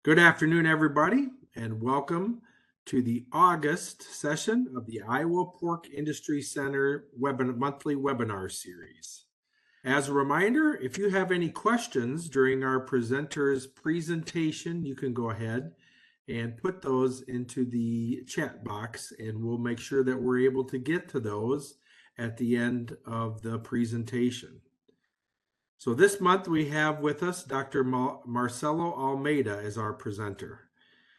Good afternoon, everybody, and welcome to the August session of the Iowa Pork Industry Center monthly webinar series. As a reminder, if you have any questions during our presenter's presentation, you can go ahead and put those into the chat box, and we'll make sure that we're able to get to those at the end of the presentation. So this month we have with us Dr. Marcelo Almeida as our presenter.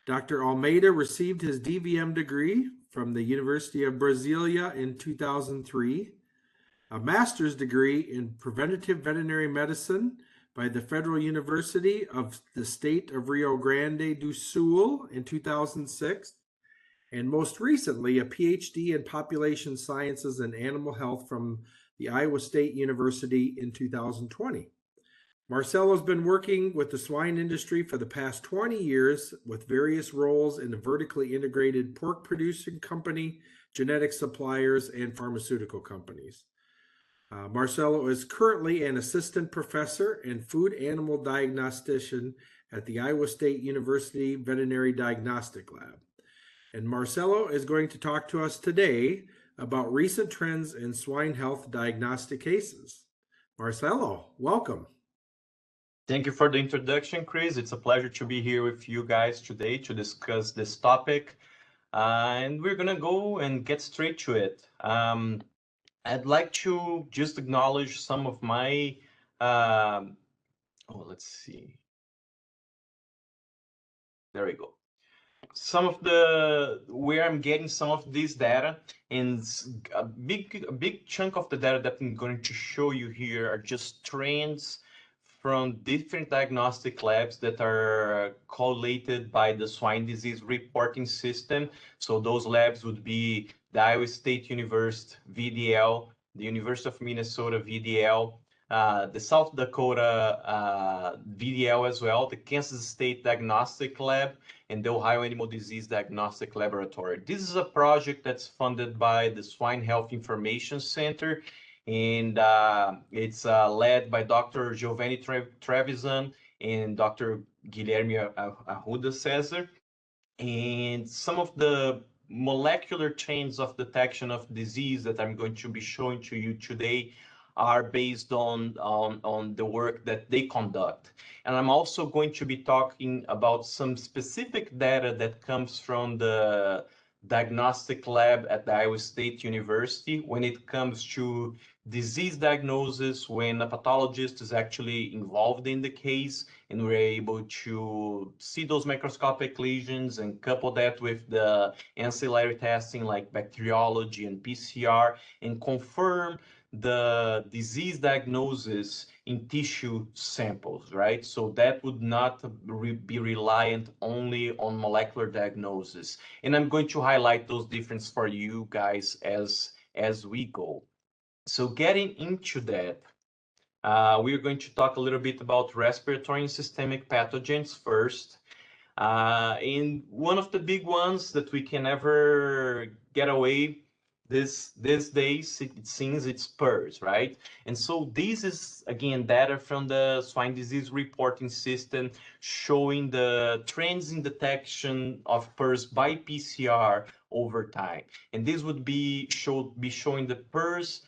Dr. Almeida received his DVM degree from the University of Brasilia in 2003, a master's degree in preventative veterinary medicine by the Federal University of the State of Rio Grande do Sul in 2006, and most recently a PhD in population sciences and animal health from the Iowa State University in 2020. Marcelo has been working with the swine industry for the past 20 years with various roles in the vertically integrated pork producing company, genetic suppliers, and pharmaceutical companies. Marcelo is currently an assistant professor and food animal diagnostician at the Iowa State University Veterinary Diagnostic Lab. And Marcelo is going to talk to us today about recent trends in swine health diagnostic cases. Marcelo, welcome. Thank you for the introduction, Chris. It's a pleasure to be here with you guys today to discuss this topic. And we're going to go and get straight to it. I'd like to just acknowledge some of my, let's see. There we go. Some of where I'm getting some of this data, and a big chunk of the data that I'm going to show you here are just trends from different diagnostic labs that are collated by the swine disease reporting system. So those labs would be the Iowa State University VDL, the University of Minnesota VDL, the South Dakota VDL as well, the Kansas State Diagnostic Lab, and the Ohio Animal Disease Diagnostic Laboratory. This is a project that's funded by the Swine Health Information Center, and it's led by Dr. Giovanni Trevisan and Dr. Guilherme Arruda Cesar. And some of the molecular chains of detection of disease that I'm going to be showing to you today are based on the work that they conduct. And I'm also going to be talking about some specific data that comes from the diagnostic lab at the Iowa State University when it comes to disease diagnosis, when a pathologist is actually involved in the case, and we're able to see those microscopic lesions and couple that with the ancillary testing like bacteriology and PCR and confirm the disease diagnosis in tissue samples, right? So that would not be reliant only on molecular diagnosis. And I'm going to highlight those differences for you guys as we go. So getting into that, we're going to talk a little bit about respiratory and systemic pathogens first. And one of the big ones that we can never get away these days, it seems it's PRRS, right? And so this is, again, data from the swine disease reporting system showing the trends in detection of PRRS by PCR over time. And this would be showing the PRRS,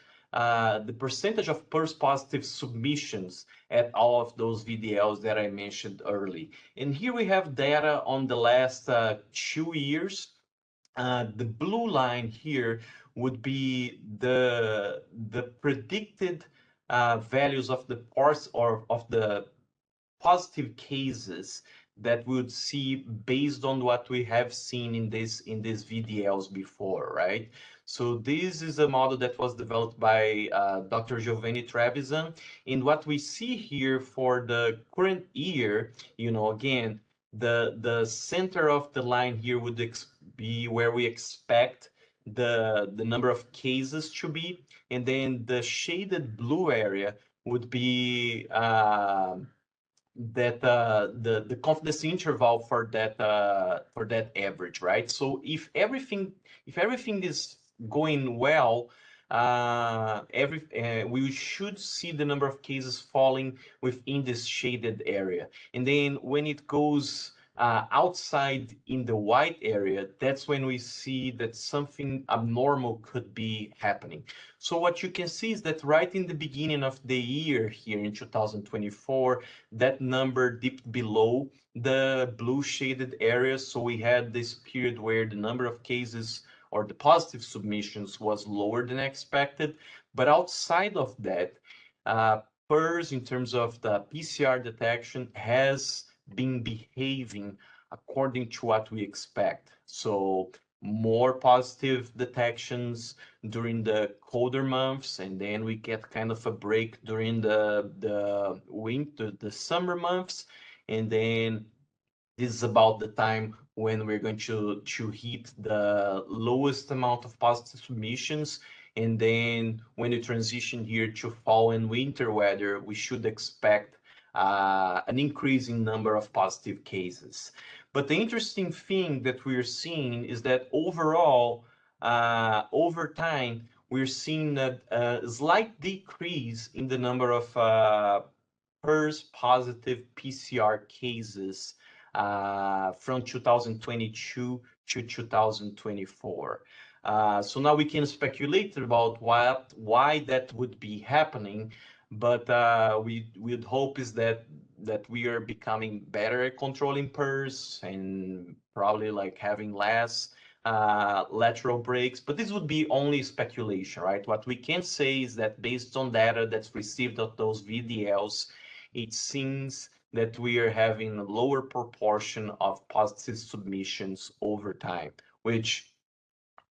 the percentage of PRRS positive submissions at all of those VDLs that I mentioned early. And here we have data on the last 2 years. The blue line here would be the predicted values of the parts or of the positive cases that we would see based on what we have seen in these VDLs before, right? So this is a model that was developed by Dr. Giovanni Trevisan. And what we see here for the current year, you know, again, the center of the line here would be where we expect the number of cases to be, and then the shaded blue area would be that the confidence interval for that average, right? So if everything is going well, we should see the number of cases falling within this shaded area. And then when it goes outside in the white area, that's when we see that something abnormal could be happening. So what you can see is that right in the beginning of the year here in 2024, that number dipped below the blue shaded area. So we had this period where the number of cases or the positive submissions was lower than expected. But outside of that, PERS in terms of the PCR detection has been behaving according to what we expect. So more positive detections during the colder months, and then we get kind of a break during the winter, the summer months, and then this is about the time when we're going to hit the lowest amount of positive submissions. And then when we transition here to fall and winter weather, we should expect an increasing number of positive cases. But the interesting thing that we're seeing is that overall, over time, we're seeing a slight decrease in the number of PERS positive PCR cases from 2022 to 2024. So now we can speculate about why that would be happening, but we'd hope is that we are becoming better at controlling PERS and probably like having less lateral breaks, but this would be only speculation, right? What we can say is that based on data that's received of those VDLs, it seems that we are having a lower proportion of positive submissions over time, which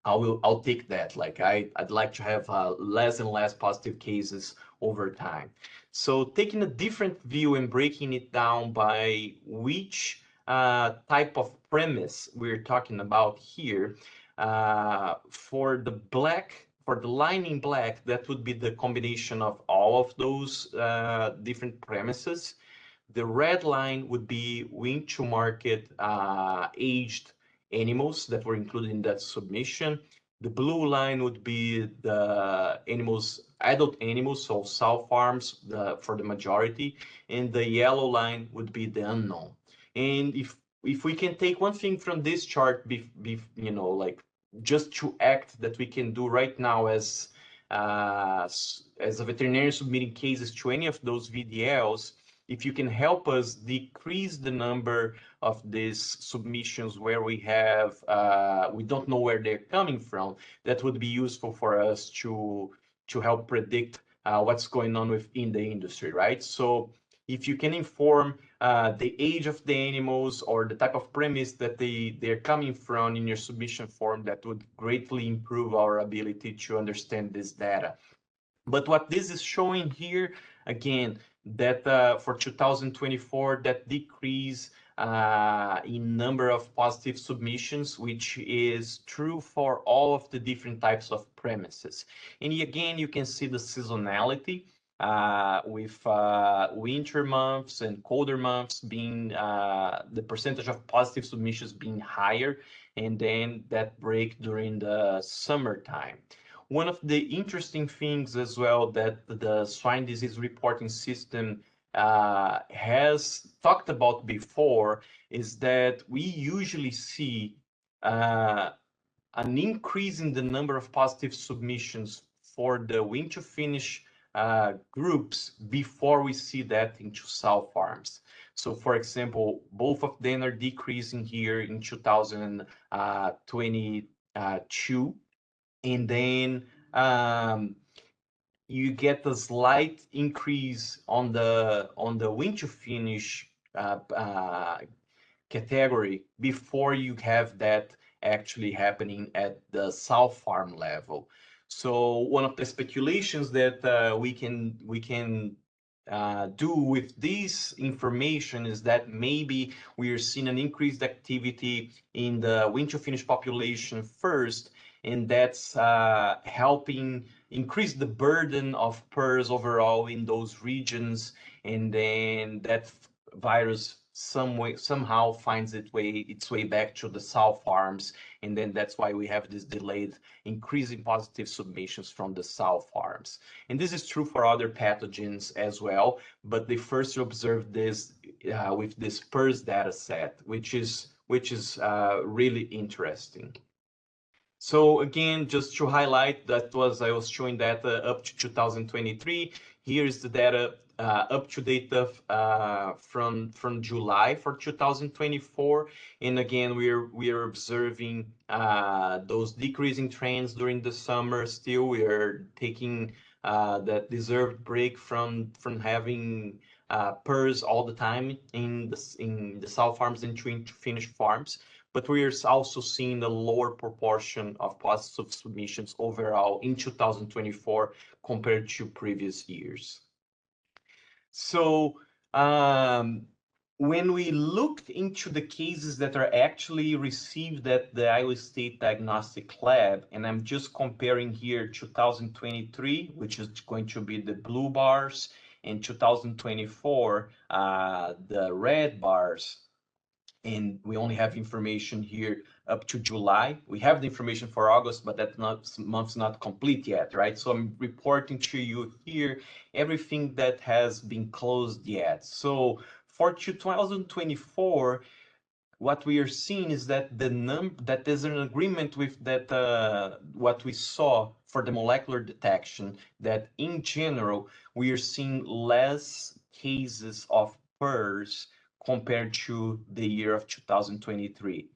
I'll take that. Like I'd like to have less and less positive cases over time. So taking a different view and breaking it down by which type of premise we're talking about here, for the line in black, that would be the combination of all of those different premises. The red line would be wing to market aged animals that were included in that submission. The blue line would be the animals, adult animals, so sow farms for the majority, and the yellow line would be the unknown. And if we can take one thing from this chart, like just to act that we can do right now as a veterinarian submitting cases to any of those VDLs, if you can help us decrease the number of these submissions where we don't know where they're coming from, that would be useful for us to help predict what's going on within the industry, right? So if you can inform the age of the animals or the type of premise that they're coming from in your submission form, that would greatly improve our ability to understand this data. But what this is showing here, again, that for 2024, that decrease in number of positive submissions, which is true for all of the different types of premises. And again, you can see the seasonality with winter months and colder months being the percentage of positive submissions being higher, and then that break during the summertime. One of the interesting things as well that the swine disease reporting system has talked about before is that we usually see an increase in the number of positive submissions for the wing to finish groups before we see that into sow farms. So for example, both of them are decreasing here in 2022. And then you get a slight increase on the wing to finish category before you have that actually happening at the sow farm level. So one of the speculations that we can do with this information is that maybe we are seeing an increased activity in the wing to finish population first, and that's helping increase the burden of PERS overall in those regions, and then that virus somehow finds its way back to the sow farms, and then that's why we have this delayed increasing positive submissions from the sow farms. And this is true for other pathogens as well, but they first observed this with this PRRS data set, which is really interesting. So again, just to highlight, I was showing data up to 2023. Here is the data up to data from July for 2024, and again we are observing those decreasing trends during the summer. Still, we are taking that deserved break from having PRRS all the time in the sow farms and twin finish farms. But we are also seeing a lower proportion of positive submissions overall in 2024 compared to previous years. So when we looked into the cases that are actually received at the Iowa State Diagnostic Lab, and I'm just comparing here 2023, which is going to be the blue bars, and 2024, the red bars, and we only have information here up to July. We have the information for August, but that month's not complete yet, right? So I'm reporting to you here everything that has been closed yet. So for 2024, what we are seeing is that that there's an agreement with that what we saw for the molecular detection, that in general we are seeing less cases of PRRS compared to the year of 2023.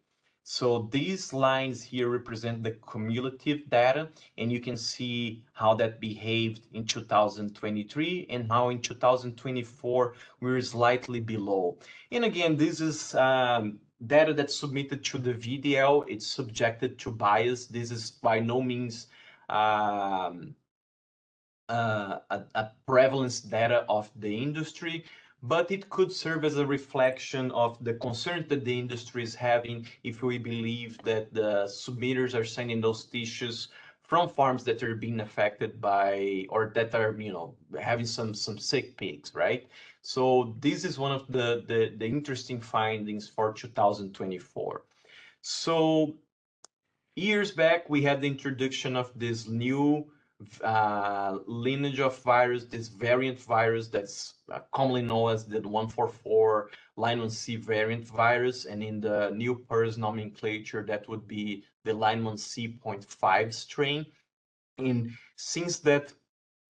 So these lines here represent the cumulative data, and you can see how that behaved in 2023 and how in 2024 we're slightly below. And again, this is data that's submitted to the VDL. It's subjected to bias. This is by no means a prevalence data of the industry, but it could serve as a reflection of the concerns that the industry is having if we believe that the submitters are sending those tissues from farms that are being affected by, or that are, having some sick pigs, right? So this is one of the interesting findings for 2024. So years back, we had the introduction of this new lineage of virus, this variant virus that's commonly known as the 144 line 1C variant virus, and in the new PRRS nomenclature, that would be the line 1C.5 strain. And since that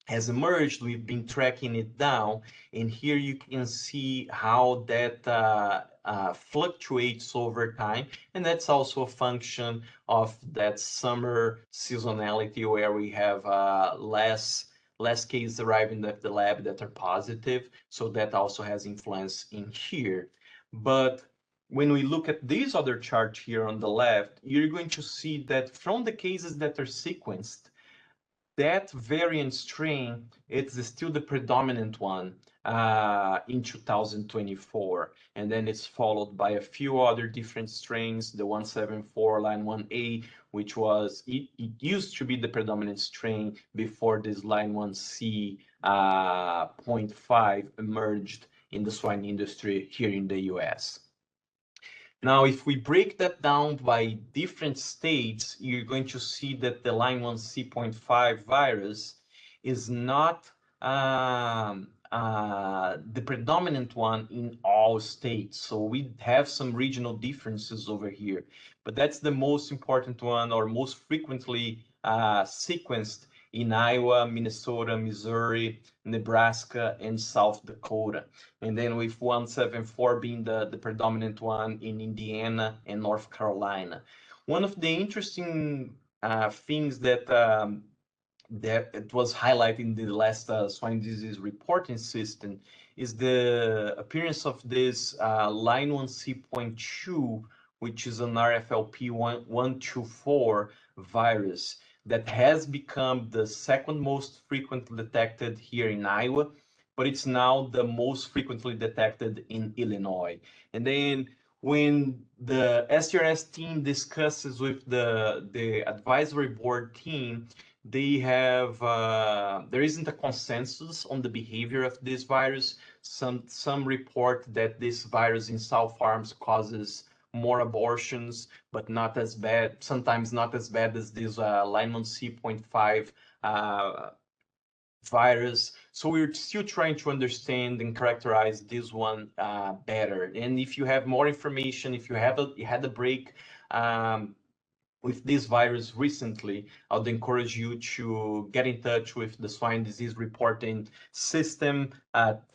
has emerged, we've been tracking it down, and here you can see how that fluctuates over time, and that's also a function of that summer seasonality where we have less cases arriving at the lab that are positive, so that also has influence in here. But when we look at this other chart here on the left, you're going to see that from the cases that are sequenced, that variant strain, it's still the predominant one in 2024. And then it's followed by a few other different strains, the 174 line 1A, which was, it used to be the predominant strain before this line 1C 0.5 emerged in the swine industry here in the US. Now, if we break that down by different states, you're going to see that the line 1C.5 virus is not the predominant one in all states. So we have some regional differences over here, but that's the most important one, or most frequently sequenced in Iowa, Minnesota, Missouri, Nebraska, and South Dakota. And then with 174 being the predominant one in Indiana and North Carolina. One of the interesting things that it was highlighted in the last swine disease reporting system is the appearance of this line 1C.2, which is an RFLP 124 virus that has become the second most frequently detected here in Iowa, but it's now the most frequently detected in Illinois. And then when the STRS team discusses with the advisory board team, they have there isn't a consensus on the behavior of this virus. some report that this virus in sow farms causes more abortions, but not as bad, sometimes not as bad as this Lyme C.5 virus. So we're still trying to understand and characterize this one better. And if you have more information, if you had a break with this virus recently, I would encourage you to get in touch with the Swine Disease Reporting System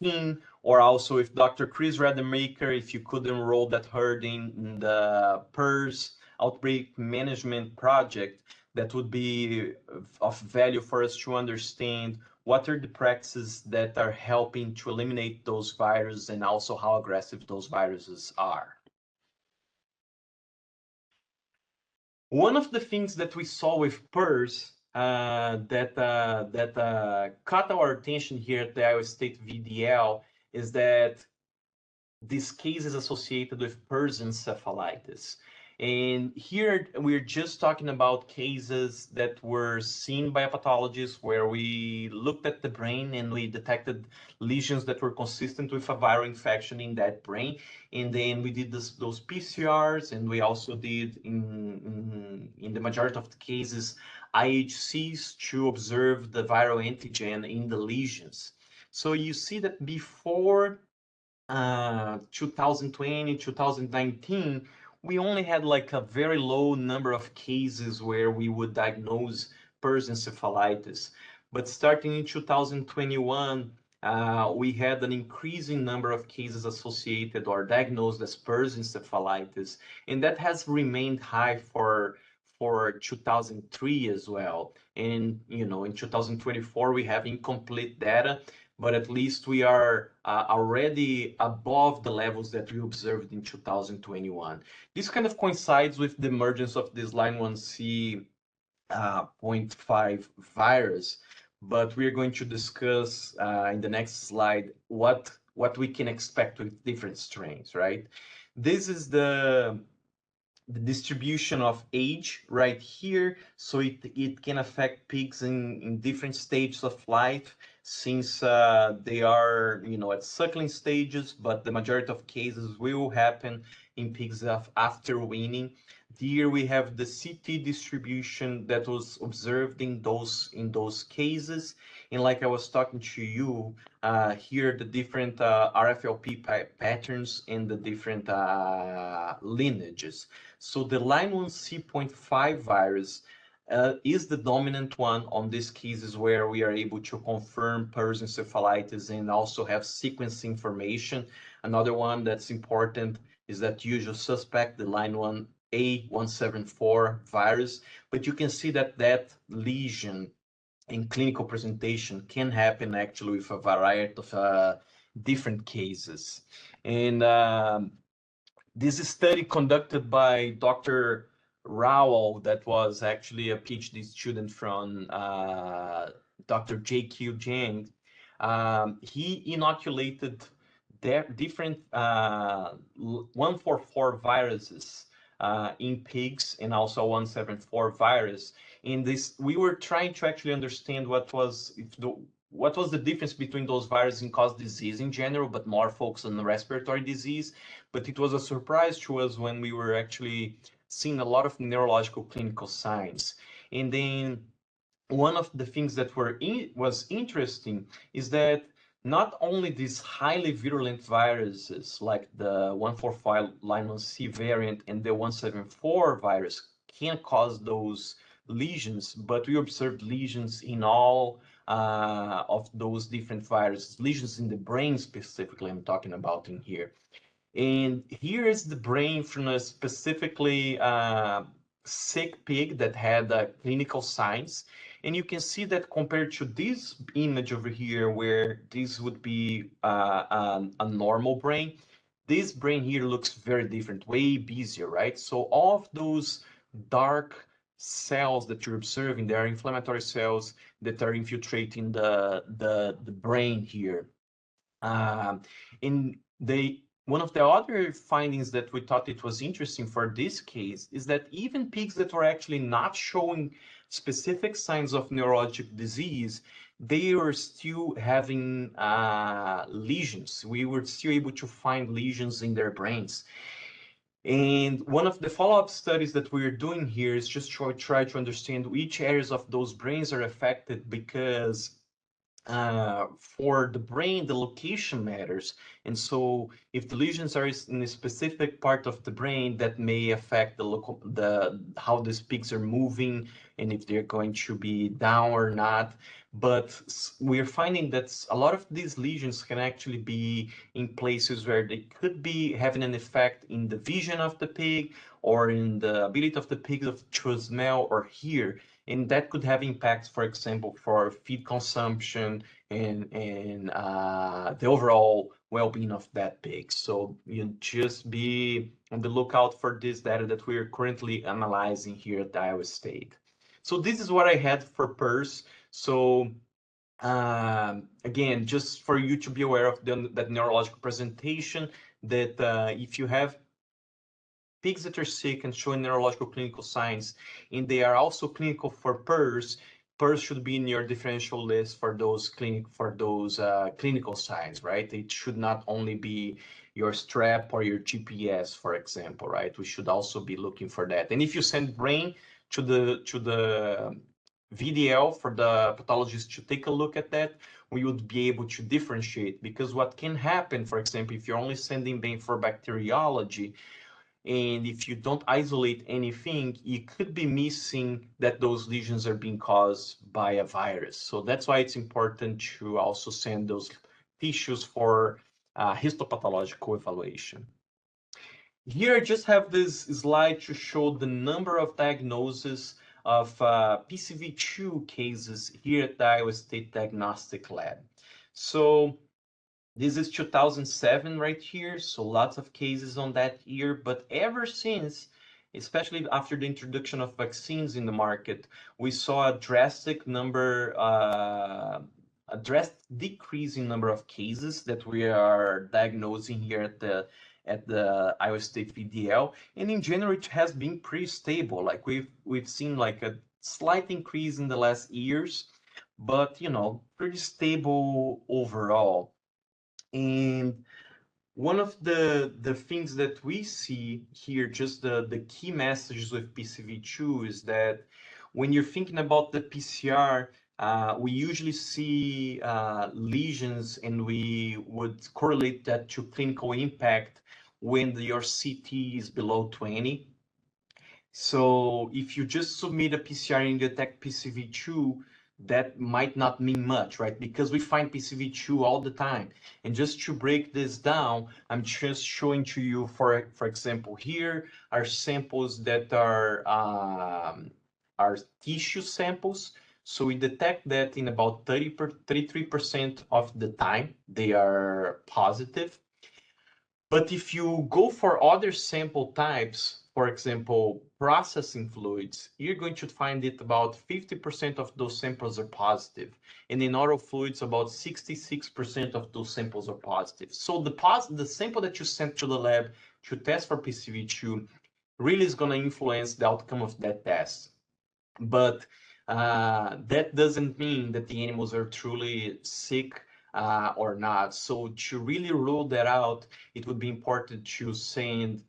team, or also with Dr. Chris Rademacher, if you could enroll that herd in the PERS Outbreak Management Project. That would be of value for us to understand what are the practices that are helping to eliminate those viruses and also how aggressive those viruses are. One of the things that we saw with PERS that caught our attention here at the Iowa State VDL is that these cases associated with PERS encephalitis. And here we're just talking about cases that were seen by a pathologist where we looked at the brain and we detected lesions that were consistent with a viral infection in that brain. And then we did those PCRs, and we also did in the majority of the cases IHCs to observe the viral antigen in the lesions. So you see that before 2020, 2019, we only had like a very low number of cases where we would diagnose PERS encephalitis. But starting in 2021, we had an increasing number of cases associated or diagnosed as PERS encephalitis, and that has remained high for 2003 as well. And in 2024 we have incomplete data, but at least we are already above the levels that we observed in 2021. This kind of coincides with the emergence of this Lyme 1C.5 virus, but we are going to discuss in the next slide what we can expect with different strains, right? This is the distribution of age right here, so it can affect pigs in different stages of life, since they are at suckling stages, but the majority of cases will happen in pigs after weaning. Here we have the CT distribution that was observed in those cases, and like I was talking to you, here the different RFLP patterns and the different lineages. So the Lyme 1C.5 virus is the dominant one on these cases where we are able to confirm PERS encephalitis and also have sequence information. Another one that's important is that usual suspect, the Lyme 1A174 virus, but you can see that lesion in clinical presentation can happen actually with a variety of different cases. And this study conducted by Dr. Rowell, that was actually a PhD student from Dr. J.Q. Jang, he inoculated different 144 viruses in pigs and also 174 virus. In this, we were trying to actually understand what was the difference between those viruses and cause disease in general, but more focused on the respiratory disease. But it was a surprise to us when we were actually seeing a lot of neurological clinical signs. And then one of the things that was interesting is that not only these highly virulent viruses like the 145 Lyme 1C variant and the 174 virus can cause those lesions, but we observed lesions in all of those different viruses, lesions in the brain specifically I'm talking about in here. And here is the brain from a specifically sick pig that had clinical signs. And you can see that compared to this image over here, where this would be a normal brain, this brain here looks very different, way busier, right? So all of those dark cells that you're observing, they are inflammatory cells that are infiltrating the brain here. And One of the other findings that we thought it was interesting for this case is that even pigs that were actually not showing specific signs of neurologic disease, they were still having lesions. We were still able to find lesions in their brains. And one of the follow-up studies that we're doing here is just try to understand which areas of those brains are affected, because for the brain, the location matters. And so if the lesions are in a specific part of the brain, that may affect how the pigs are moving and if they're going to be down or not. But we're finding that a lot of these lesions can actually be in places where they could be having an effect in the vision of the pig, or in the ability of the pig to smell or hear. And that could have impacts, for example, for feed consumption and the overall well-being of that pig. So you just be on the lookout for this data that we are currently analyzing here at Iowa State. So this is what I had for PERS. So again, just for you to be aware of that neurological presentation, that if you have pigs that are sick and showing neurological clinical signs, and they are also clinical for PERS, PERS should be in your differential list for those clinical signs, right? It should not only be your strep or your GPS, for example, right? We should also be looking for that. And if you send brain to the VDL for the pathologist to take a look at that, we would be able to differentiate, because what can happen, for example, if you're only sending brain for bacteriology, and if you don't isolate anything, you could be missing that those lesions are being caused by a virus. So that's why it's important to also send those tissues for histopathological evaluation. Here I just have this slide to show the number of diagnoses of PCV2 cases here at the Iowa State Diagnostic Lab. So this is 2007 right here, so lots of cases on that year. But ever since, especially after the introduction of vaccines in the market, we saw a drastic decrease in number of cases that we are diagnosing here at the Iowa State VDL. And in general, it has been pretty stable. Like we've seen like a slight increase in the last years, but pretty stable overall. And one of the things that we see here, just the key messages with PCV2, is that when you're thinking about the PCR, we usually see lesions, and we would correlate that to clinical impact when your CT is below 20. So if you just submit a PCR and detect PCV2, that might not mean much, right? Because we find PCV2 all the time. And just to break this down, I'm just showing to you, for example, here are samples that are tissue samples. So we detect that in about 33% of the time they are positive. But if you go for other sample types, for example, processing fluids, you're going to find it about 50% of those samples are positive. And in oral fluids, about 66% of those samples are positive. So the sample that you sent to the lab to test for PCV2 really is going to influence the outcome of that test. But that doesn't mean that the animals are truly sick or not. So to really rule that out, it would be important to send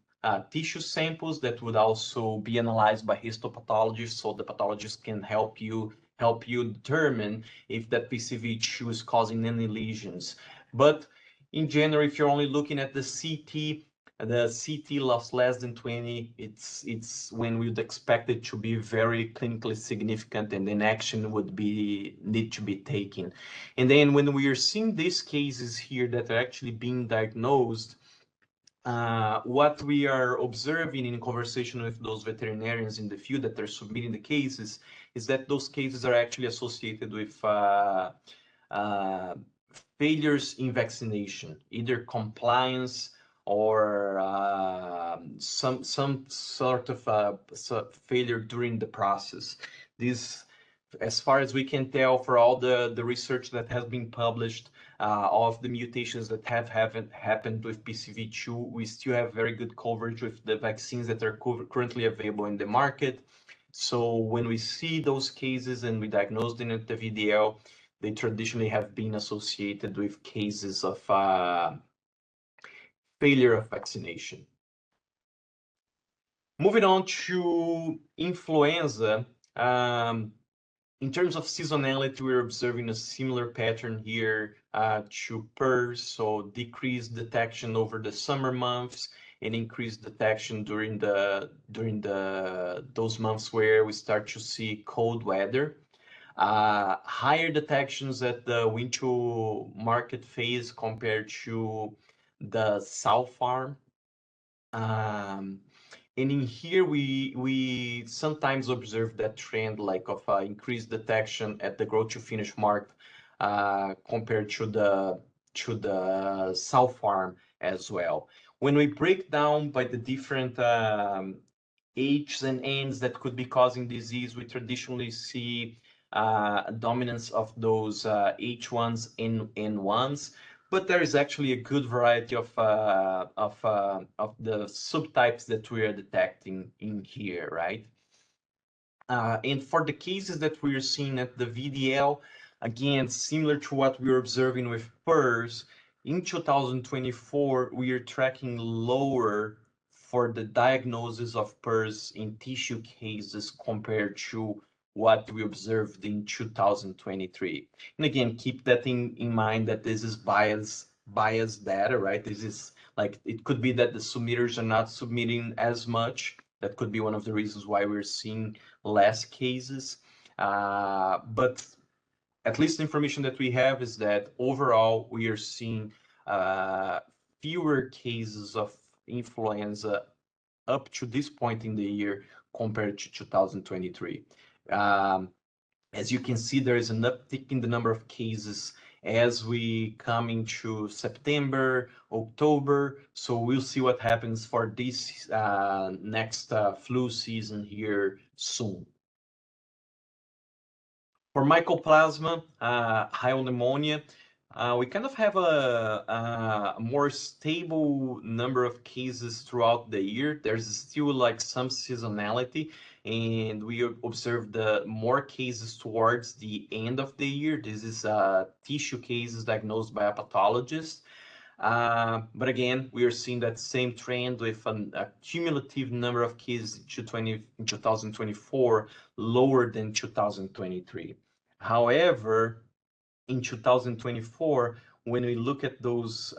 tissue samples that would also be analyzed by histopathologists, so the pathologist can help you determine if that PCV2 is causing any lesions. But in general, if you're only looking at the CT loss less than 20, it's when we'd expect it to be very clinically significant, and then action would need to be taken. And then when we are seeing these cases here that are actually being diagnosed, what we are observing in conversation with those veterinarians in the field that are submitting the cases is that those cases are actually associated with failures in vaccination, either compliance or some sort of failure during the process. This, as far as we can tell, for all the research that has been published, all of the mutations that haven't happened with PCV2, we still have very good coverage with the vaccines that are currently available in the market. So when we see those cases and we diagnose them at the VDL, they traditionally have been associated with cases of failure of vaccination. Moving on to influenza, in terms of seasonality, we're observing a similar pattern here to PRRS, so decreased detection over the summer months and increased detection during those months where we start to see cold weather. Higher detections at the winter market phase compared to the south farm. And in here, we sometimes observe that trend like of increased detection at the grow to finish mark compared to the south farm as well. When we break down by the different H's and N's that could be causing disease, we traditionally see a dominance of those H1s and N1s. But there is actually a good variety of the subtypes that we are detecting in here, right? And for the cases that we are seeing at the VDL, again, similar to what we were observing with PRRS, in 2024, we are tracking lower for the diagnosis of PRRS in tissue cases compared to what we observed in 2023. And again, keep that in mind that this is biased data, right? This is like, it could be that the submitters are not submitting as much. That could be one of the reasons why we're seeing less cases. But at least the information that we have is that overall we are seeing fewer cases of influenza up to this point in the year compared to 2023. As you can see, there is an uptick in the number of cases as we come into September, October. So we'll see what happens for this next flu season here soon. For mycoplasma, high pneumonia, we kind of have a more stable number of cases throughout the year. There's still like some seasonality, and we observe the more cases towards the end of the year. This is tissue cases diagnosed by a pathologist. But again, we are seeing that same trend with a cumulative number of cases in 2024 lower than 2023. However, in 2024, when we look at those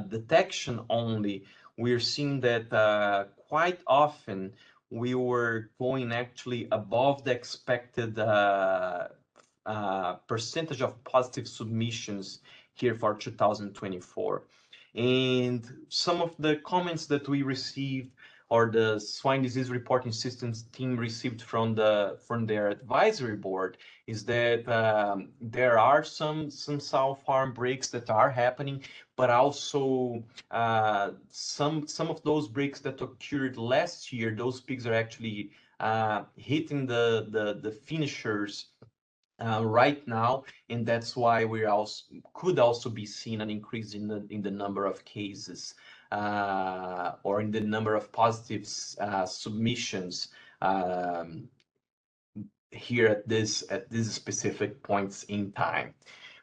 detection only, we're seeing that quite often we were going actually above the expected percentage of positive submissions here for 2024. And some of the comments that we received, or the Swine Disease Reporting Systems team received from their advisory board, is that there are some south farm breaks that are happening, but also some of those breaks that occurred last year, those pigs are actually hitting the finishers right now, and that's why we could also be seeing an increase in the number of cases or in the number of positive submissions here at this specific points in time.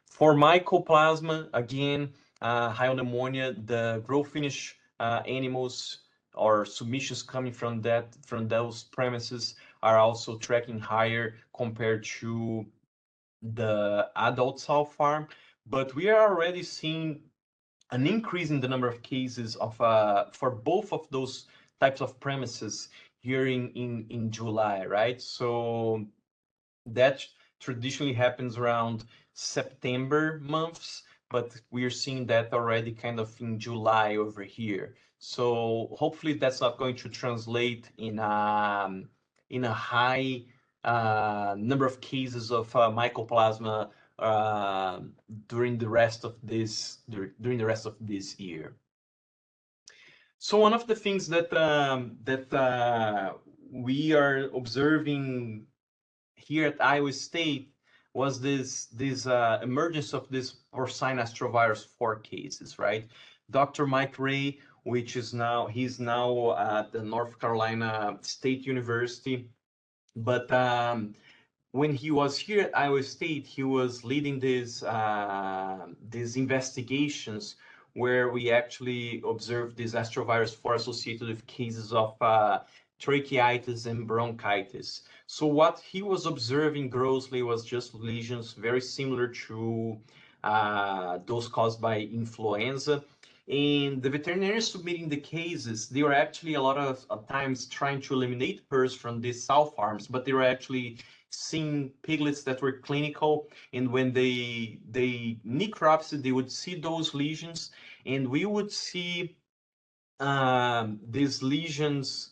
For mycoplasma, again, high pneumonia, the grow finish animals or submissions coming from those premises are also tracking higher compared to the adult sow farm, but we are already seeing an increase in the number of cases of for both of those types of premises here in July, right? So that traditionally happens around September months, but we are seeing that already kind of in July over here. So hopefully that's not going to translate in a high number of cases of mycoplasma during the rest of this year. So one of the things that we are observing here at Iowa State was this emergence of this porcine astrovirus 4 cases, right? Dr. Mike Ray, he's now at the North Carolina State University, but when he was here at Iowa State, he was leading these investigations where we actually observed this astrovirus 4 associated with cases of tracheitis and bronchitis. So what he was observing grossly was just lesions very similar to those caused by influenza. And the veterinarians submitting the cases, they were actually a lot of times trying to eliminate PRRS from these sow farms, but they were actually seeing piglets that were clinical, and when they necropsy, they would see those lesions, and we would see these lesions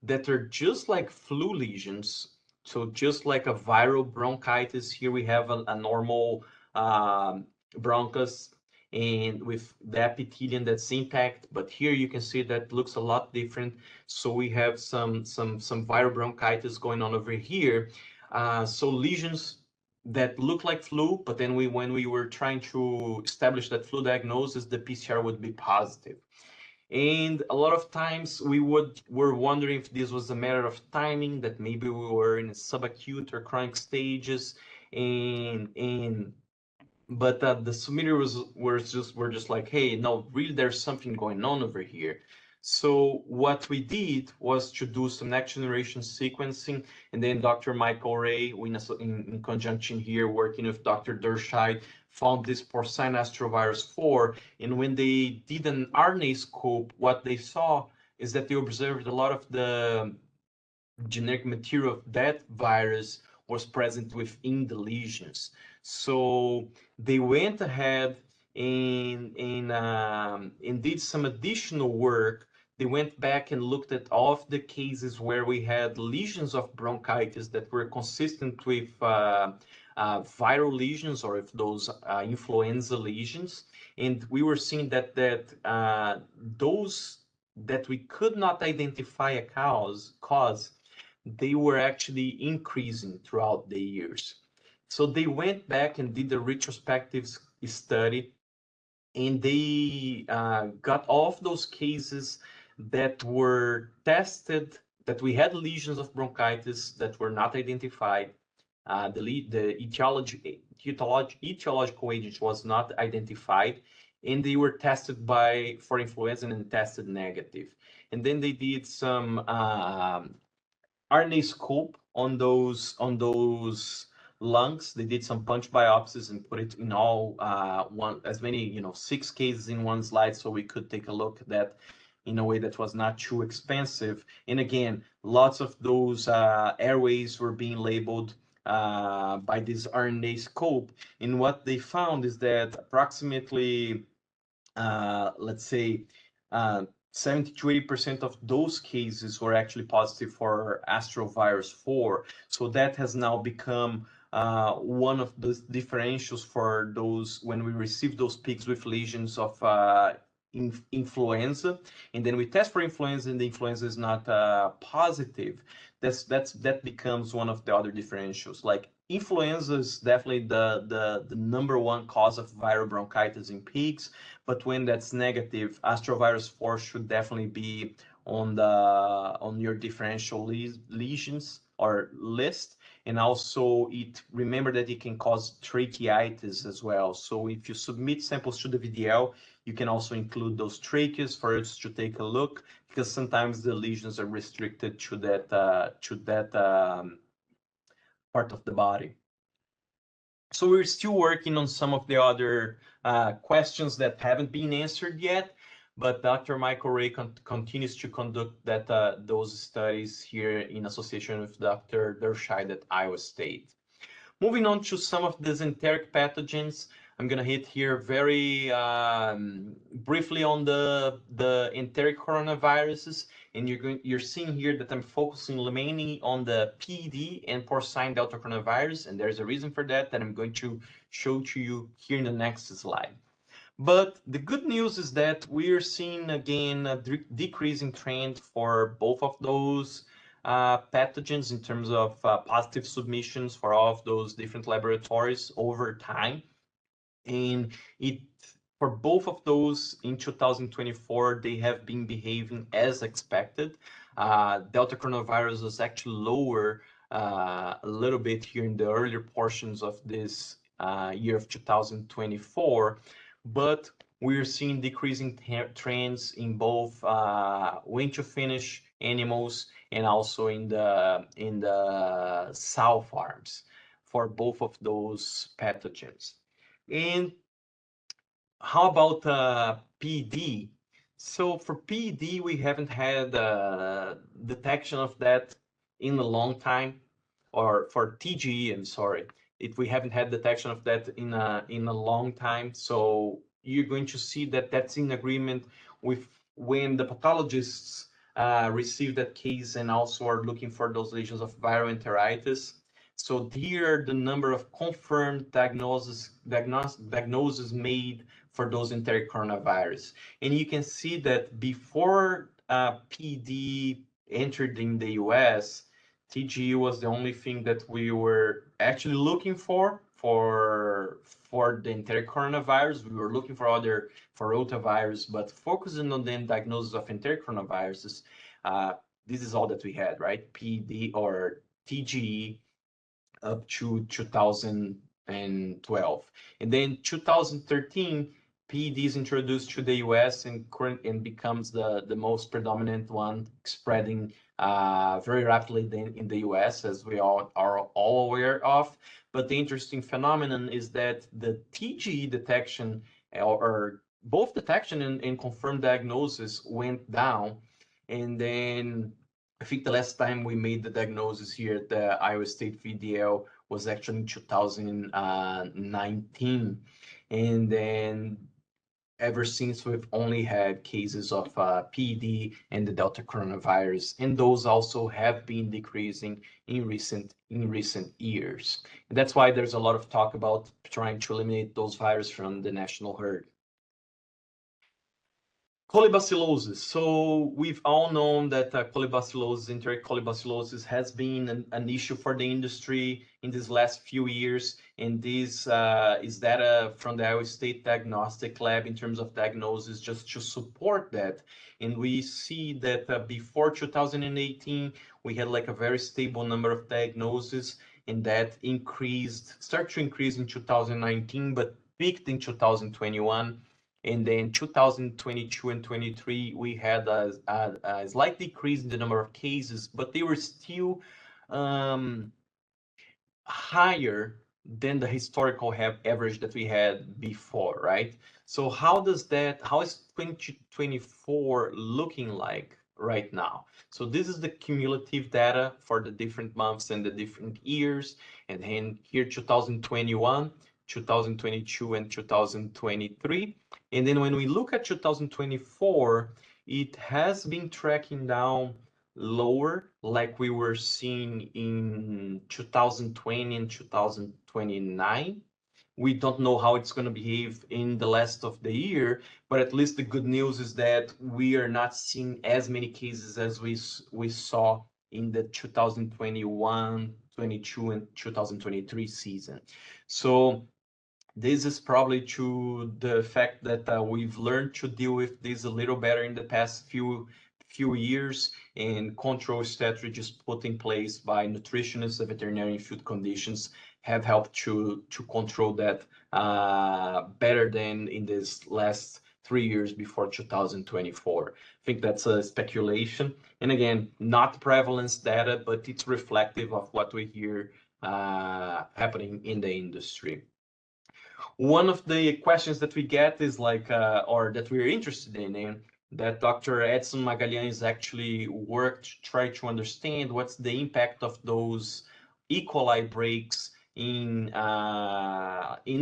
that are just like flu lesions. So just like a viral bronchitis, here we have a normal bronchus and with the epithelium that's intact, but here you can see that looks a lot different. So we have some viral bronchitis going on over here. So lesions that look like flu, but then when we were trying to establish that flu diagnosis, the PCR would be positive. And a lot of times were wondering if this was a matter of timing, that maybe we were in subacute or chronic stages, but the submitters were just like, hey, no, really, there's something going on over here. So what we did was to do some next generation sequencing, and then Dr. Michael Ray, in conjunction here, working with Dr. Dershide, found this porcine astrovirus 4. And when they did an RNA scope, what they saw is that they observed a lot of the genetic material of that virus was present within the lesions. So they went ahead and did some additional work. They went back and looked at all of the cases where we had lesions of bronchitis that were consistent with viral lesions or if those influenza lesions. And we were seeing that those that we could not identify a cause, they were actually increasing throughout the years. So they went back and did a retrospective study, and they got all of those cases that were tested, that we had lesions of bronchitis that were not identified. The etiological agent was not identified, and they were tested for influenza and tested negative. And then they did some RNA scope on those lungs. They did some punch biopsies and put it in all as many 6 cases in one slide, so we could take a look at that in a way that was not too expensive. And again, lots of those airways were being labeled by this RNA scope. And what they found is that approximately, let's say, 70 to 80% of those cases were actually positive for astrovirus 4. So that has now become one of the differentials for those when we receive those pigs with lesions of influenza, and then we test for influenza and the influenza is not positive. That becomes one of the other differentials. Like influenza is definitely the number one cause of viral bronchitis in pigs, but when that's negative, astrovirus 4 should definitely be on your differential lesions or list. And also remember that it can cause tracheitis as well. So if you submit samples to the VDL, you can also include those tracheas for us to take a look, because sometimes the lesions are restricted to that part of the body. So we're still working on some of the other questions that haven't been answered yet, but Dr. Michael Ray continues to conduct those studies here in association with Dr. Dershide at Iowa State. Moving on to some of the enteric pathogens, I'm going to hit here very briefly on the enteric coronaviruses, and you're seeing here that I'm focusing mainly on the PED and porcine delta coronavirus, and there's a reason for that I'm going to show to you here in the next slide. But the good news is that we're seeing again a decreasing trend for both of those pathogens in terms of positive submissions for all of those different laboratories over time. And for both of those in 2024, they have been behaving as expected. Delta coronavirus was actually lower a little bit here in the earlier portions of this year of 2024, but we're seeing decreasing trends in both wing to finish animals and also in the sow farms for both of those pathogens. And how about PD? So for PD, we haven't had detection of that in a long time, or for TGE, I'm sorry, we haven't had detection of that in a long time. So you're going to see that that's in agreement with when the pathologists receive that case and also are looking for those lesions of viral enteritis. So here, the number of confirmed diagnoses made for those enteric coronavirus. And you can see that before PD entered in the US, TGE was the only thing that we were actually looking for the enteric coronavirus. We were looking for rotavirus, but focusing on the diagnosis of enteric coronaviruses, this is all that we had, right? PD or TGE up to 2012. And then 2013, PED is introduced to the US and becomes the most predominant one, spreading very rapidly in the US, as we all are all aware of. But the interesting phenomenon is that the TGE detection, or both detection and confirmed diagnosis, went down. And then I think the last time we made the diagnosis here at the Iowa State VDL was actually in 2019. And then ever since, we've only had cases of PD and the Delta coronavirus, and those also have been decreasing in recent years. And that's why there's a lot of talk about trying to eliminate those viruses from the national herd. Colibacillosis. So we've all known that colibacillosis, enteric colibacillosis, has been an issue for the industry in these last few years. And this is data from the Iowa State Diagnostic Lab in terms of diagnosis, just to support that. And we see that before 2018, we had like a very stable number of diagnoses, and that started to increase in 2019, but peaked in 2021. And then 2022 and 23, we had a slight decrease in the number of cases, but they were still higher than the historical average that we had before, right? So how is 2024 looking like right now? So this is the cumulative data for the different months and the different years. And then here 2021, 2022, and 2023. And then when we look at 2024, it has been tracking down lower, like we were seeing in 2020 and 2029. We don't know how it's going to behave in the last of the year, but at least the good news is that we are not seeing as many cases as we saw in the 2021, 22, and 2023 season. So this is probably to the fact that we've learned to deal with this a little better in the past few years, and control strategies put in place by nutritionists and veterinarian food conditions have helped to control that better than in this last 3 years before 2024. I think that's a speculation. And again, not prevalence data, but it's reflective of what we hear happening in the industry. One of the questions that we get is like, or that we're interested in that Dr. Edson Magalhães actually worked to try to understand what's the impact of those E. coli breaks in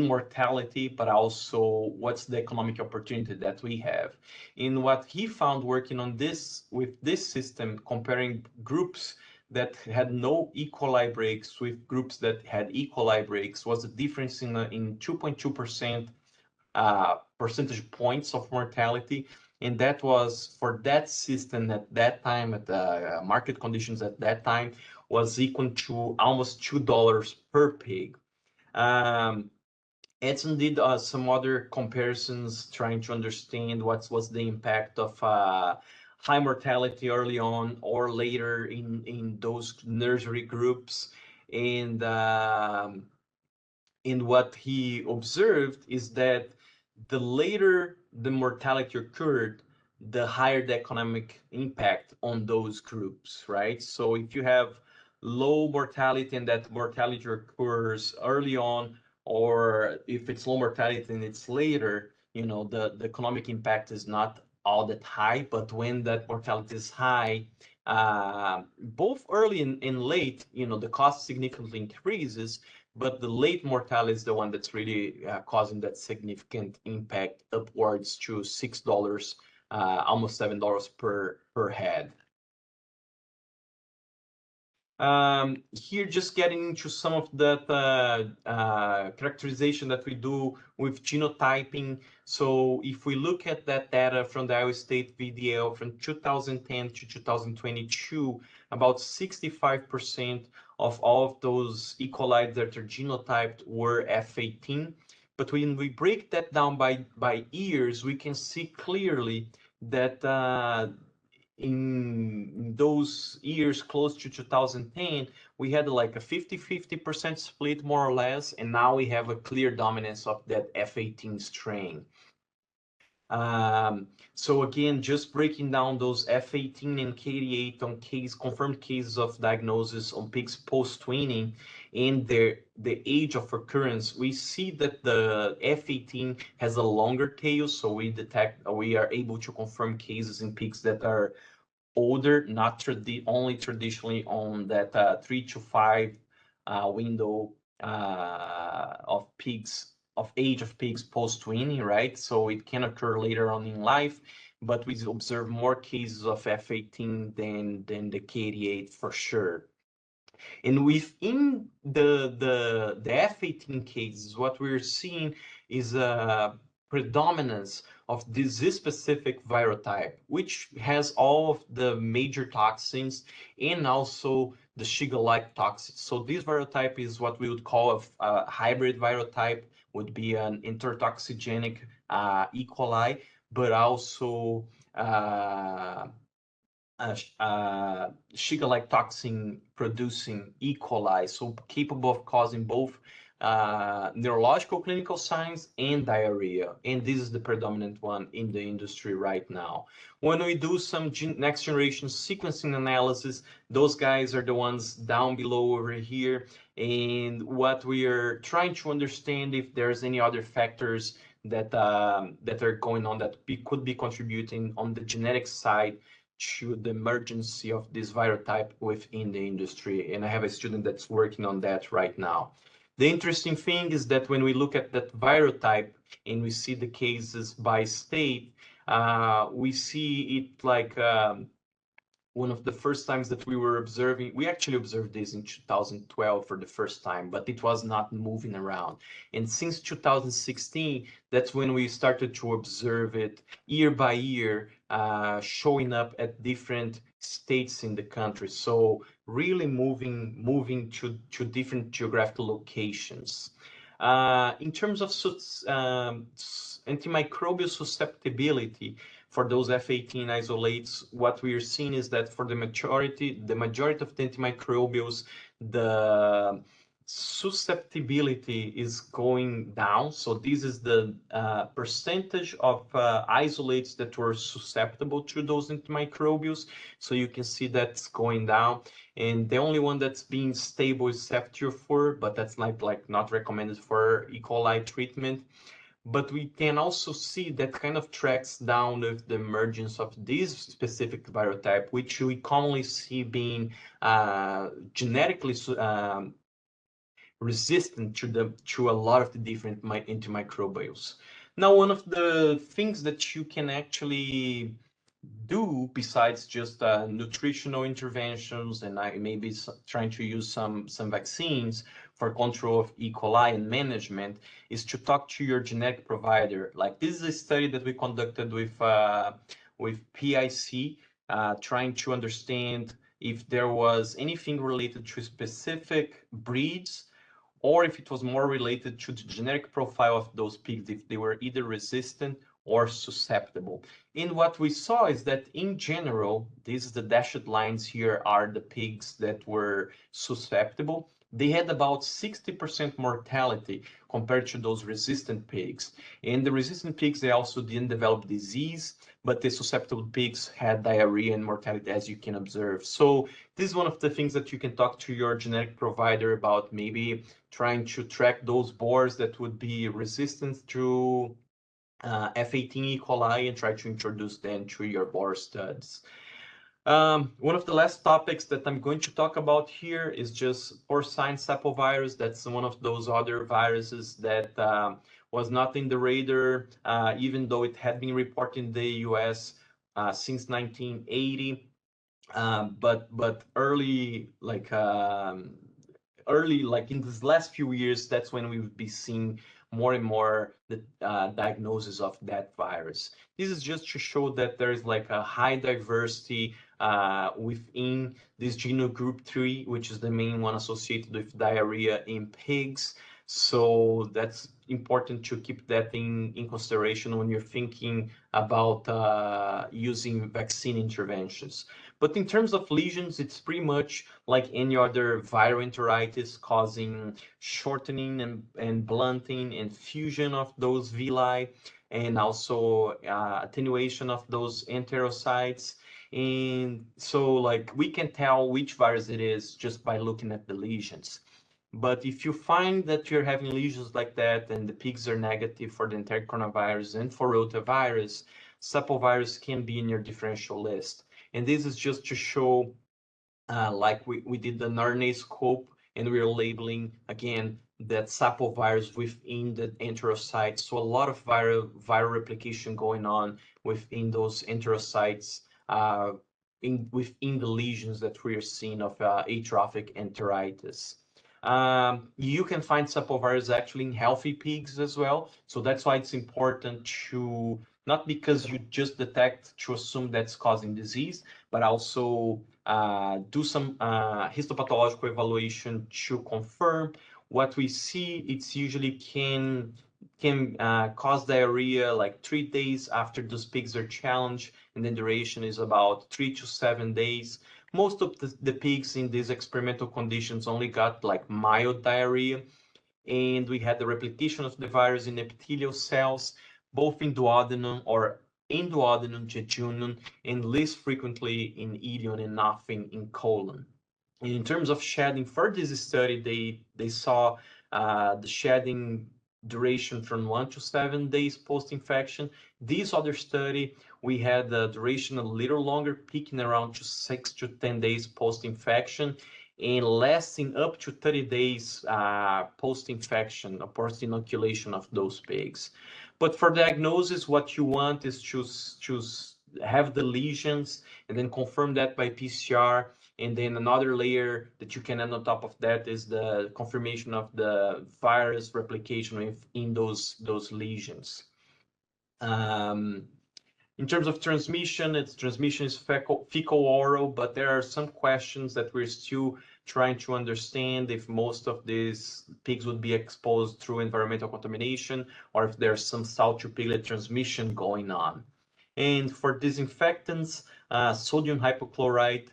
mortality, but also what's the economic opportunity that we have. And what he found working on this with this system, comparing groups that had no E. coli breaks with groups that had E. coli breaks, was a difference in 2.2% percentage points of mortality. and that was for that system at that time, at the market conditions at that time, was equal to almost $2 per pig. Edson did some other comparisons trying to understand what was the impact of high mortality early on or later in those nursery groups. And what he observed is that the later the mortality occurred, the higher the economic impact on those groups, right? So if you have low mortality and that mortality occurs early on, or if it's low mortality and it's later, the economic impact is not all that high. But when that mortality is high, both early and late, the cost significantly increases, but the late mortality is the one that's really causing that significant impact upwards to $6, almost $7 per head. Here, just getting into some of that characterization that we do with genotyping. So if we look at that data from the Iowa State VDL from 2010 to 2022, about 65% of all of those E. coli that are genotyped were F18. But when we break that down by years, we can see clearly that in those years close to 2010, we had like a 50-50% split more or less, and now we have a clear dominance of that F18 strain. So again, just breaking down those F18 and K88 on confirmed cases of diagnosis on pigs post-weaning and the age of occurrence, we see that the F18 has a longer tail, so we are able to confirm cases in pigs that are older, not only traditionally on that 3 to 5 window of age of pigs post-weaning, right? So it can occur later on in life, but we observe more cases of F18 than the K88 for sure. And within the F18 cases, what we're seeing is a predominance of this specific viral type, which has all of the major toxins and also the Shiga-like toxins. So this viral type is what we would call a hybrid viral type, would be an intertoxigenic E. coli, but also Shiga-like toxin producing E. coli, so capable of causing both neurological clinical signs and diarrhea. And this is the predominant one in the industry right now. When we do some next generation sequencing analysis, those guys are the ones down below over here. And what we are trying to understand if there's any other factors that are going on that could be contributing on the genetic side to the emergence of this viral type within the industry. And I have a student that's working on that right now. The interesting thing is that when we look at that viral type and we see the cases by state, we see it like one of the first times that we were observing, we actually observed this in 2012 for the first time, but it was not moving around. And since 2016, that's when we started to observe it year by year, showing up at different states in the country. So really moving to different geographical locations. In terms of antimicrobial susceptibility, for those F18 isolates, what we are seeing is that for the majority of the antimicrobials, the susceptibility is going down. So this is the percentage of isolates that were susceptible to those antimicrobials. So you can see that's going down. And the only one that's being stable is ceftiofur, but that's like not recommended for E. coli treatment. But we can also see that kind of tracks down with the emergence of this specific viral type, which we commonly see being genetically resistant to a lot of the different antimicrobials. Now, one of the things that you can actually do besides just nutritional interventions and maybe trying to use some vaccines for control of E. coli and management is to talk to your genetic provider. Like this is a study that we conducted with PIC, trying to understand if there was anything related to specific breeds or if it was more related to the genetic profile of those pigs, if they were either resistant or susceptible. And what we saw is that in general, these the dashed lines here are the pigs that were susceptible. They had about 60% mortality compared to those resistant pigs. And the resistant pigs, they also didn't develop disease, but the susceptible pigs had diarrhea and mortality, as you can observe. So this is one of the things that you can talk to your genetic provider about, maybe trying to track those boars that would be resistant to F18 E. coli and try to introduce them to your boar studs. One of the last topics that I'm going to talk about here is just porcine sapovirus. That's one of those other viruses that was not in the radar, even though it had been reported in the US since 1980. But early, like in these last few years, that's when we would be seeing more and more the diagnosis of that virus. This is just to show that there is like a high diversity within this genogroup 3, which is the main one associated with diarrhea in pigs. So that's important to keep that in consideration when you're thinking about using vaccine interventions. But in terms of lesions, it's pretty much like any other viral enteritis, causing shortening and blunting and fusion of those villi, and also attenuation of those enterocytes. And so like we can tell which virus it is just by looking at the lesions. But if you find that you're having lesions like that and the pigs are negative for the entire coronavirus and for rotavirus, sapovirus can be in your differential list. And this is just to show, like we did an RNA scope, and we are labeling again that sapovirus within the enterocytes. So a lot of viral replication going on within those enterocytes, within the lesions that we are seeing of atrophic enteritis. You can find sapovirus actually in healthy pigs as well. So that's why it's important to, not because you just detect to assume that's causing disease, but also do some histopathological evaluation to confirm what we see. It's usually can cause diarrhea like 3 days after those pigs are challenged, and the duration is about 3 to 7 days. Most of the pigs in these experimental conditions only got like mild diarrhea, and we had the replication of the virus in epithelial cells, both in duodenum or endoduodenum, jejunum, and least frequently in ileum and nothing in colon. And in terms of shedding, for this study, they saw the shedding duration from 1 to 7 days post-infection. This other study, we had the duration a little longer, peaking around to 6 to 10 days post-infection and lasting up to 30 days post-infection or post-inoculation of those pigs. But for diagnosis, what you want is to have the lesions and then confirm that by PCR. And then another layer that you can add on top of that is the confirmation of the virus replication within those lesions. In terms of transmission, its transmission is fecal-oral, but there are some questions that we're still trying to understand if most of these pigs would be exposed through environmental contamination or if there's some sow-to-piglet transmission going on. And for disinfectants, sodium hypochlorite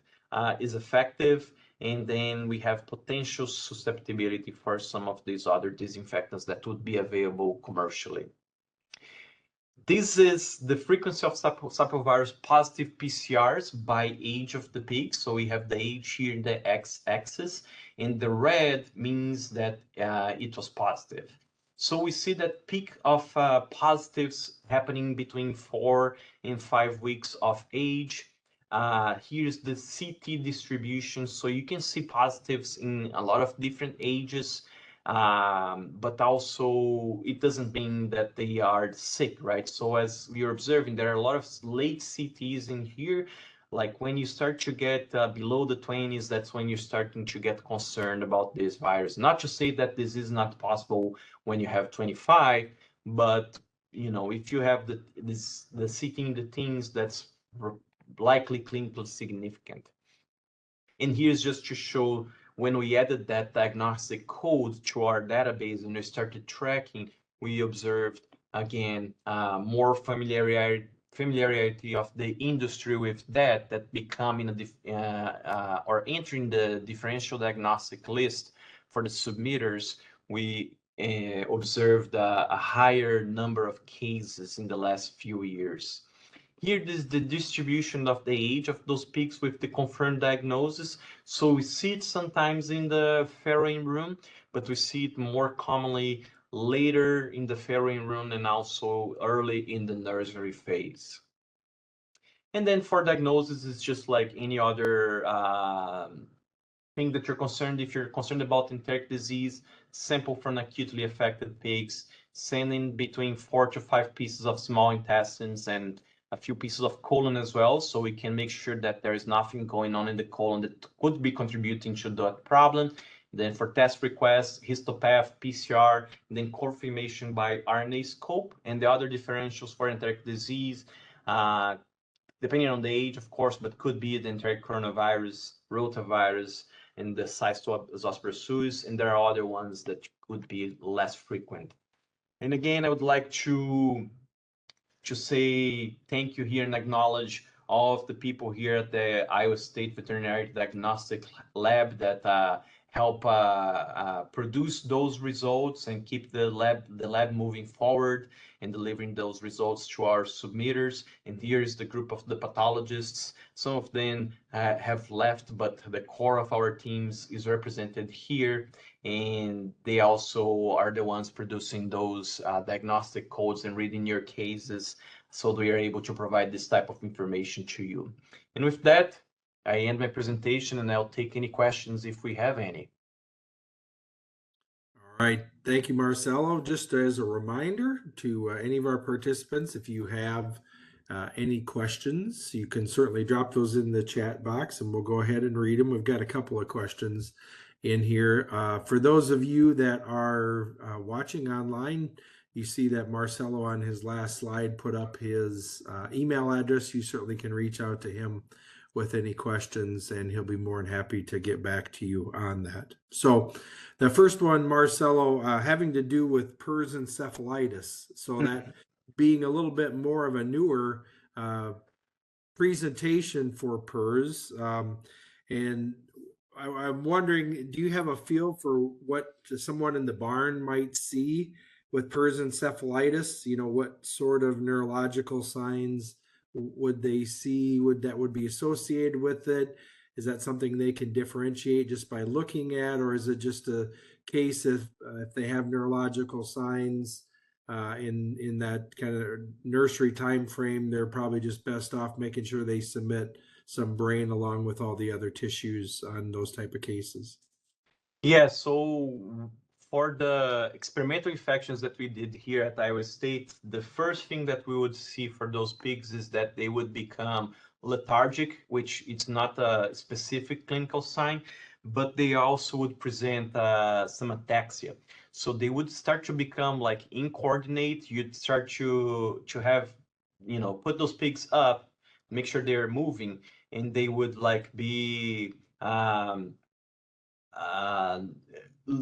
is effective, and then we have potential susceptibility for some of these other disinfectants that would be available commercially. This is the frequency of sapovirus positive PCRs by age of the pig. So we have the age here in the x-axis, and the red means that it was positive. So we see that peak of positives happening between 4 and 5 weeks of age. Here's the CT distribution. So you can see positives in a lot of different ages. but also it doesn't mean that they are sick, right? So as we are observing, there are a lot of late CTs in here. Like when you start to get below the 20s, that's when you're starting to get concerned about this virus. Not to say that this is not possible when you have 25, but if you have the CT in the teens, that's likely clinically significant. And here's just to show when we added that diagnostic code to our database and we started tracking, we observed again more familiarity of the industry with that becoming or entering the differential diagnostic list for the submitters. We observed a higher number of cases in the last few years. Here is the distribution of the age of those peaks with the confirmed diagnosis. So we see it sometimes in the farrowing room, but we see it more commonly later in the farrowing room and also early in the nursery phase. And then for diagnosis, it's just like any other thing that you're concerned. If you're concerned about enteric disease, sample from acutely affected pigs, send in between 4 to 5 pieces of small intestines and a few pieces of colon as well, so we can make sure that there is nothing going on in the colon that could be contributing to that problem. Then for test requests, histopath, PCR, and then confirmation by RNA scope, and the other differentials for enteric disease, depending on the age, of course, but could be the enteric coronavirus, rotavirus, and the Cystozoster suis, and there are other ones that could be less frequent. And again, I would like to say thank you here and acknowledge all of the people here at the Iowa State Veterinary Diagnostic Lab that help produce those results and keep the lab moving forward and delivering those results to our submitters. And here is the group of the pathologists. Some of them have left, but the core of our teams is represented here, and they also are the ones producing those diagnostic codes and reading your cases, so we are able to provide this type of information to you. And with that, I end my presentation and I'll take any questions if we have any. All right, thank you, Marcelo. Just as a reminder to any of our participants, if you have any questions, you can certainly drop those in the chat box and we'll go ahead and read them. We've got a couple of questions in here. For those of you that are watching online, you see that Marcelo on his last slide put up his email address. You certainly can reach out to him with any questions and he'll be more than happy to get back to you on that. So the first one, Marcelo, having to do with PRRS encephalitis. So that being a little bit more of a newer presentation for PRRS. And I'm wondering, do you have a feel for what someone in the barn might see with PRRS encephalitis? What sort of neurological signs would they see would be associated with it? Is that something they can differentiate just by looking at, or is it just a case if they have neurological signs in that kind of nursery time frame, they're probably just best off making sure they submit some brain along with all the other tissues on those type of cases? Yeah, so for the experimental infections that we did here at Iowa State, the first thing that we would see for those pigs is that they would become lethargic, which it's not a specific clinical sign, but they also would present some ataxia. So they would start to become like incoordinate. You'd start to have, put those pigs up, make sure they're moving, and they would like be uh,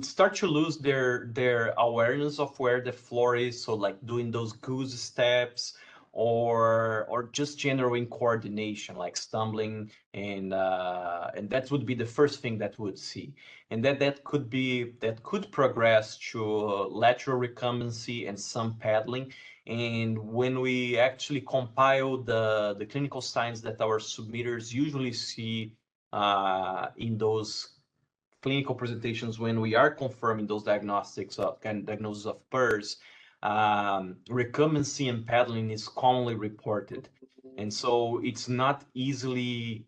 start to lose their awareness of where the floor is, so like doing those goose steps or just general incoordination, like stumbling, and that would be the first thing that we would see. And that could progress to lateral recumbency and some paddling. And when we actually compile the clinical signs that our submitters usually see in those clinical presentations, when we are confirming those diagnosis of PRRS, recumbency and paddling is commonly reported. And so it's not easily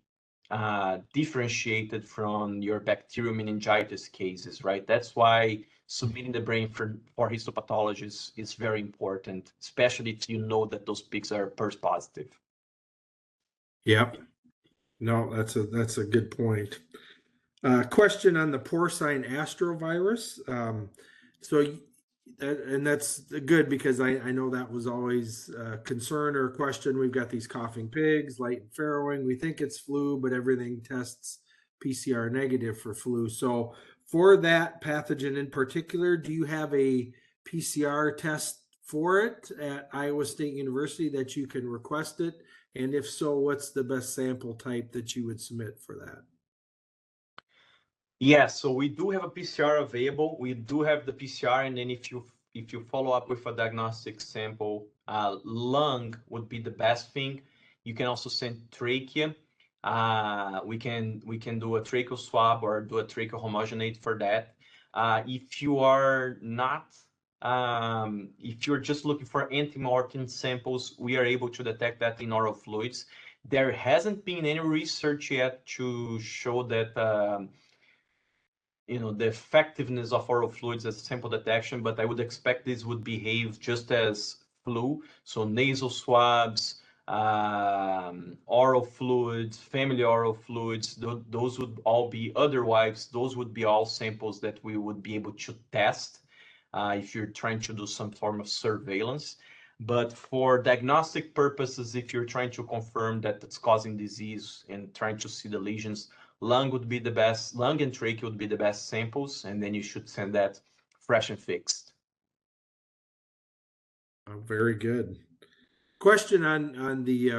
differentiated from your bacterial meningitis cases, right? That's why submitting the brain for histopathology is very important, especially if you know that those pigs are PERS positive. Yep. No, that's a good point. Question on the porcine astrovirus. That's good because I know that was always a concern or a question. We've got these coughing pigs, light and farrowing. We think it's flu, but everything tests PCR negative for flu. So for that pathogen in particular, do you have a PCR test for it at Iowa State University that you can request it? And if so, what's the best sample type that you would submit for that? Yeah, so we do have a PCR available. We do have the PCR, and then if you follow up with a diagnostic sample, lung would be the best thing. You can also send trachea. We can do a tracheal swab or do a tracheal homogenate for that. If you are not, if you're just looking for antemortem samples, we are able to detect that in oral fluids. There hasn't been any research yet to show that. The effectiveness of oral fluids as sample detection, but I would expect this would behave just as flu. So nasal swabs, oral fluids, family oral fluids, those would all be, otherwise, those would be all samples that we would be able to test if you're trying to do some form of surveillance. But for diagnostic purposes, if you're trying to confirm that it's causing disease and trying to see the lesions, lung would be the best, lung and trachea would be the best samples, and then you should send that fresh and fixed. Very good. Question on the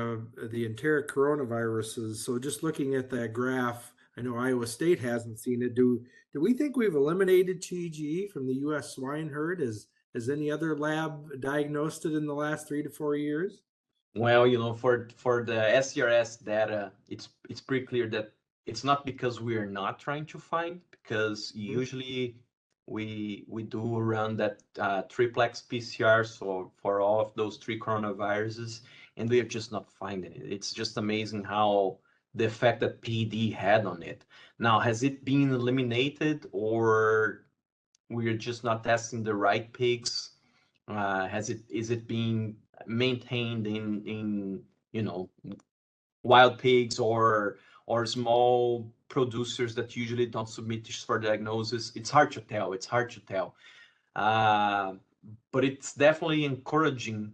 enteric coronaviruses. So just looking at that graph, I know Iowa State hasn't seen it. Do we think we've eliminated TGE from the U.S. swine herd? Has any other lab diagnosed it in the last 3 to 4 years? Well, for the SCRS data, it's pretty clear that it's not because we are not trying to find, because usually we do run that triplex PCR, so for all of those 3 coronaviruses, and we are just not finding it. It's just amazing how the effect that PED had on it. Now, has it been eliminated, or we're just not testing the right pigs? Is it being maintained in wild pigs or small producers that usually don't submit this for diagnosis? It's hard to tell. It's hard to tell. But it's definitely encouraging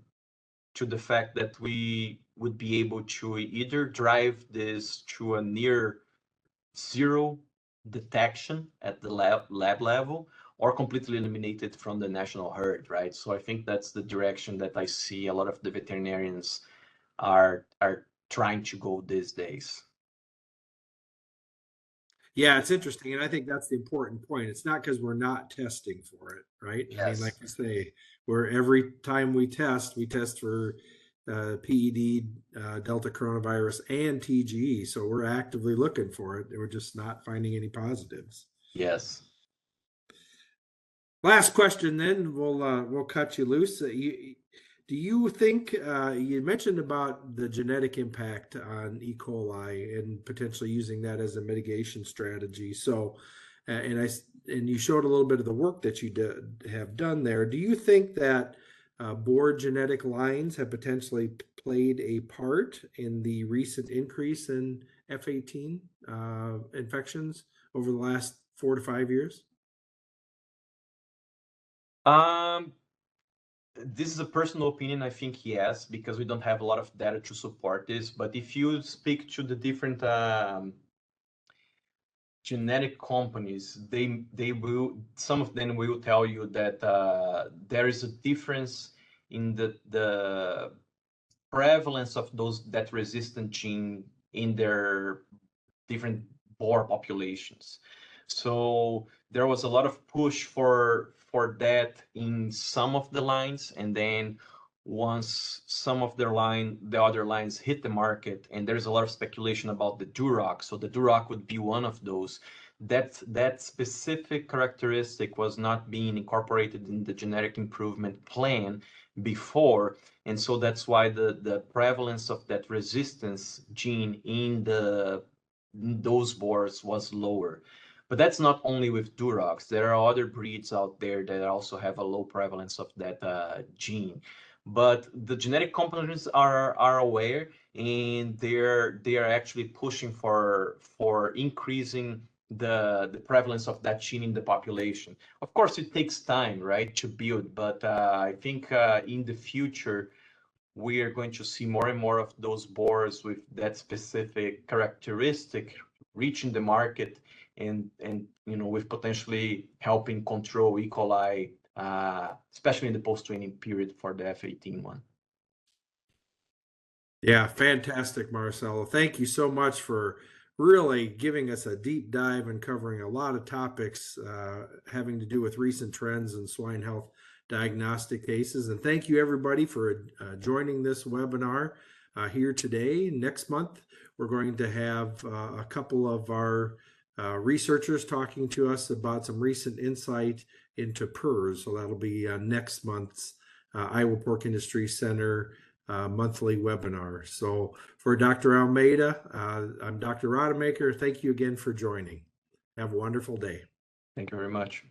to the fact that we would be able to either drive this to a near zero detection at the lab level, or completely eliminated from the national herd, right? So I think that's the direction that I see a lot of the veterinarians are trying to go these days. Yeah, it's interesting, and I think that's the important point. It's not because we're not testing for it, right? I mean, like Yes. you say, where every time we test for PED, Delta coronavirus, and TGE. So we're actively looking for it. We're just not finding any positives. Yes. Last question, then we'll cut you loose. Do you think you mentioned about the genetic impact on E. coli and potentially using that as a mitigation strategy? So, and you showed a little bit of the work that you have done there. Do you think that boar genetic lines have potentially played a part in the recent increase in F18 infections over the last 4 to 5 years? This is a personal opinion. I think yes, because we don't have a lot of data to support this. But if you speak to the different genetic companies, they will, some of them will tell you that there is a difference in the prevalence of that resistant gene in their different boar populations. So there was a lot of push for that in some of the lines, and then once some of the other lines hit the market, and there's a lot of speculation about the Duroc. So the Duroc would be one of those. That specific characteristic was not being incorporated in the genetic improvement plan before, and so that's why the prevalence of that resistance gene in those boars was lower. But that's not only with Durocs. There are other breeds out there that also have a low prevalence of that gene. But the genetic companies are aware, and they are actually pushing for increasing the prevalence of that gene in the population. Of course, it takes time, right, to build, but I think in the future we are going to see more and more of those boars with that specific characteristic reaching the market, and with potentially helping control E. coli, especially in the post-training period for the F18 one. Yeah, fantastic, Marcelo. Thank you so much for really giving us a deep dive and covering a lot of topics having to do with recent trends in swine health diagnostic cases. And thank you, everybody, for joining this webinar here today. Next month, we're going to have a couple of our researchers talking to us about some recent insight into PRRS. So that'll be next month's Iowa Pork Industry Center monthly webinar. So for Dr. Almeida, I'm Dr. Rodemaker. Thank you again for joining. Have a wonderful day. Thank you very much.